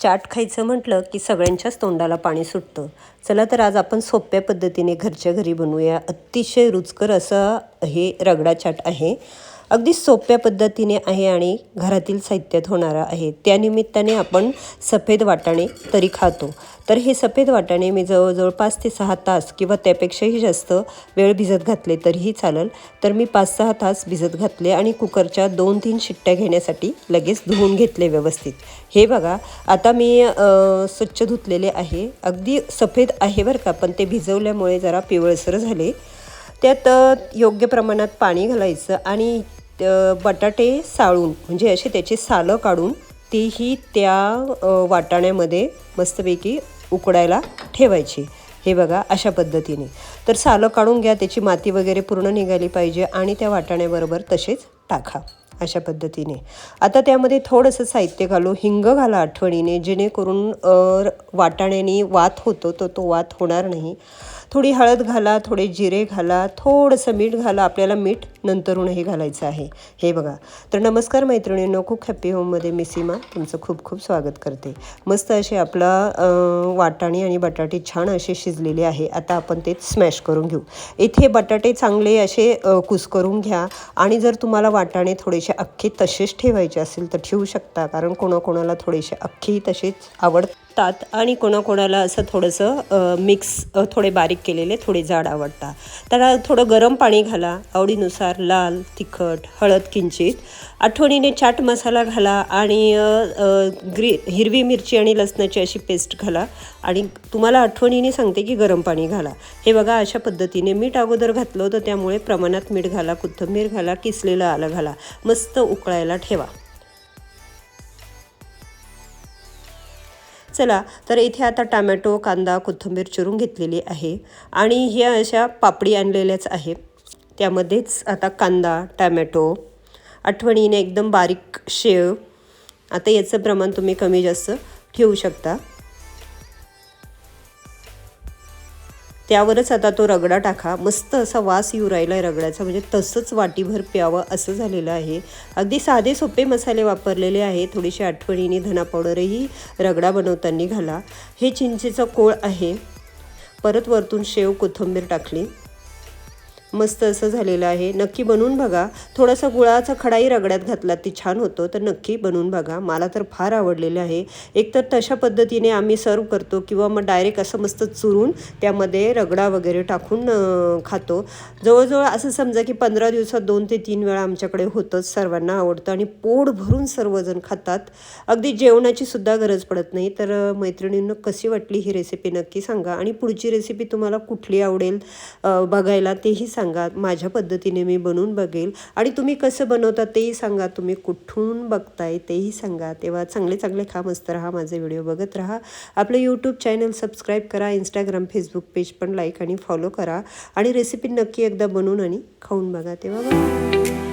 चाट खायचं म्हटलं की सगळ्यांच्याच तोंडाला पाणी सुटतं। चला तर आज आपण सोप्या पद्धतीने घरच्या घरी बनवूया। अतिशय रुचकर असा हे रगडा चाट आहे। अगदी सोप्या पद्धतीने आहे आणि घरातील साहित्यात होणारा आहे। त्यानिमित्ताने आपण सफेद वाटाणे तरी खातो। तर हे सफेद वाटाणे मी जवळजवळ 5 ते 6 तास किंवा त्यापेक्षाही जास्त वेळ भिजत घातले तरीही चालेल। तर मी 5-6 तास भिजत घातले आणि कुकरच्या 2-3 शिट्ट्या घेण्यासाठी लगेच धुवून घेतले व्यवस्थित। हे बघा आता मी स्वच्छ धुतलेले आहे। अगदी सफेद आहे बरं का, पण ते भिजवल्यामुळे जरा पिवळसर झाले। त्यात योग्य प्रमाणात पाणी घालायचं आणि बटाटे साळून म्हणजे असे त्याचे सालं काढून तीही त्या वाटाण्यामध्ये मस्तपैकी उकडायला ठेवायची। हे बघा अशा पद्धतीने। तर सालं काढून घ्या, त्याची माती वगैरे पूर्ण निघाली पाहिजे आणि त्या वाटाण्याबरोबर तसेच टाका अशा पद्धतीने। आता त्यामध्ये थोडंसं साहित्य घालू, हिंग घाला आठवणीने, जेणेकरून वाटाण्याने वात होतो तो वात होणार नाही। थोडी हळद घाला, थोडे जिरे घाला, थोडंसं मीठ घाला। आपल्याला मीठ नंतरूनही घालायचं आहे। हे बघा। तर नमस्कार मैत्रिणींनो, कुक हॅपी होममध्ये मी सीमा तुमचं खूप खूप स्वागत करते। मस्त असे आपला वाटाणे आणि बटाटे छान असे शिजलेले आहे। आता आपण ते स्मॅश करून घेऊ। इथे बटाटे चांगले असे कुस्करून घ्या आणि जर तुम्हाला वाटाणे थोडेसे अख्खे तसेच ठेवायचे असेल तर ठेवू शकता, कारण कोणाकोणाला थोडेसे अख्खेही तसेच आवडतात आणि कोणाकोणाला असं थोडंसं मिक्स थोडे बारीक केलेले थोडे जाड आवडतात। त्याला थोडं गरम पाणी घाला, आवडीनुसार लाल तिखट, हळद किंचित, आठवणीने चाट मसाला घाला आणि हिरवी मिरची आणि लसणाची अशी पेस्ट घाला आणि तुम्हाला आठवणीने सांगते की गरम पाणी घाला। हे बघा अशा पद्धतीने। मीठ अगोदर घातलं होतं त्यामुळे प्रमाणात मीठ घाला, कोथिंबीर घाला, किसलेलं आलं घाला, मस्त उकळायला ठेवा। चला तर इथे आता टोमॅटो, कांदा, कोथिंबीर चिरून घेतलेली आहे आणि ह्या अशा पापडी आणलेल्याच आहे। त्यामध्येच आता कांदा, टोमॅटो, आठवणीने एकदम बारीक शेव, आता याचं प्रमाण तुम्ही कमी जास्त ठेवू शकता। त्यावरच आता तो रगडा टाका। मस्त असा वास येऊ राहिला रगड्याचा, म्हणजे तसंच वाटीभर प्यावं असं झालेलं आहे। अगदी साधे सोपे मसाले वापरलेले आहे। थोडीशी आठवणीने धना पावडरही रगडा बनवताना घाला। हे चिंचेचा कोळ आहे। परत वरतून शेव कोथिंबीर टाकली, मस्त असं झालेलं आहे। नक्की बनवून बघा। थोडासा गुळाचा खडाही रगड्यात घातला ती छान होतो, तर नक्की बनवून बघा। मला तर फार आवडलेले आहे। एकतर तशा पद्धतीने आम्ही सर्व करतो किंवा मग डायरेक्ट असं मस्त चुरून त्यामध्ये रगडा वगैरे टाकून खातो। जवळजवळ असं समजा की 15 दिवसात 2 ते 3 वेळा आमच्याकडे होतंच। सर्वांना आवडतं आणि पोट भरून सर्वजण खातात। अगदी जेवणाची सुद्धा गरज पडत नाही। तर मैत्रिणींना कशी वाटली ही रेसिपी नक्की सांगा आणि पुढची रेसिपी तुम्हाला कुठली आवडेल बघायला तेही सांगा। माझ्या पद्धतीने मी बनवून बघेल आणि तुम्ही कसं बनवता तेही सांगा, तुम्ही कुठून बघताय तेही सांगा। तेव्हा चांगले चांगले खा, मस्त राहा, माझे व्हिडिओ बघत राहा। आपलं यूट्यूब चॅनल सबस्क्राईब करा, इंस्टाग्राम फेसबुक पेज पण लाईक आणि फॉलो करा आणि रेसिपी नक्की एकदा बनवून आणि खाऊन बघा। तेव्हा